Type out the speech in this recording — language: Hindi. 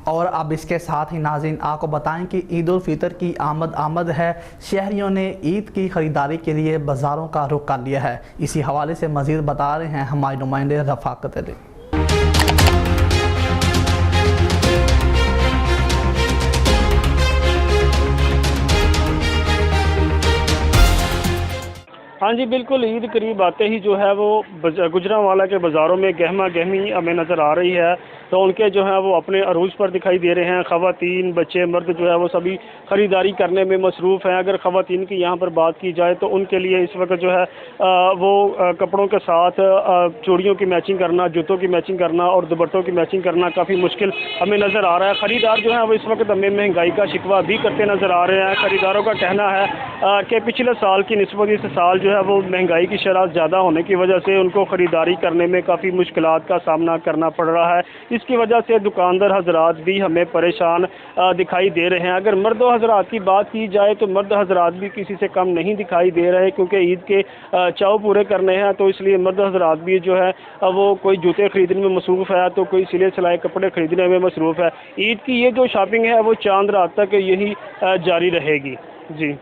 और अब इसके साथ ही नाज़रीन आपको बताएं कि ईद उल फितर की आमद है। शहरियों ने ईद की ख़रीदारी के लिए बाज़ारों का रुख कर लिया है। इसी हवाले से मज़ीद बता रहे हैं हमारे नुमाइंदे रफ़ाकत अली। हाँ जी बिल्कुल, ईद करीब आते ही जो है वो गुजरांवाला के बाज़ारों में गहमा गहमी हमें नज़र आ रही है। तो उनके जो है वो अपने अरूज पर दिखाई दे रहे हैं। ख़वातीन, बच्चे, मर्द जो है वो सभी ख़रीदारी करने में मसरूफ़ हैं। अगर ख़वातीन की यहाँ पर बात की जाए तो उनके लिए इस वक्त जो है वो कपड़ों के साथ चूड़ियों की मैचिंग करना, जूतों की मैचिंग करना और दुपट्टों की मैचिंग करना काफ़ी मुश्किल हमें नज़र आ रहा है। ख़रीदार जो है वो इस वक्त हमें महंगाई का शिकवा भी करते नज़र आ रहे हैं। ख़रीदारों का कहना है कि पिछले साल की निस्बत इस साल जो है वो महंगाई की शरह ज़्यादा होने की वजह से उनको ख़रीदारी करने में काफ़ी मुश्किलात का सामना करना पड़ रहा है। इसकी वजह से दुकानदार हजरात भी हमें परेशान दिखाई दे रहे हैं। अगर मर्द हजरात की बात की जाए तो मर्द हजरात भी किसी से कम नहीं दिखाई दे रहे, क्योंकि ईद के चाव पूरे करने हैं। तो इसलिए मर्द हजरात भी जो है वो कोई जूते ख़रीदने में मसरूफ़ है, तो कोई सिले सिलाए कपड़े ख़रीदने में मसरूफ़ है। ईद की ये जो शॉपिंग है वो चांद रात तक यही जारी रहेगी। जी।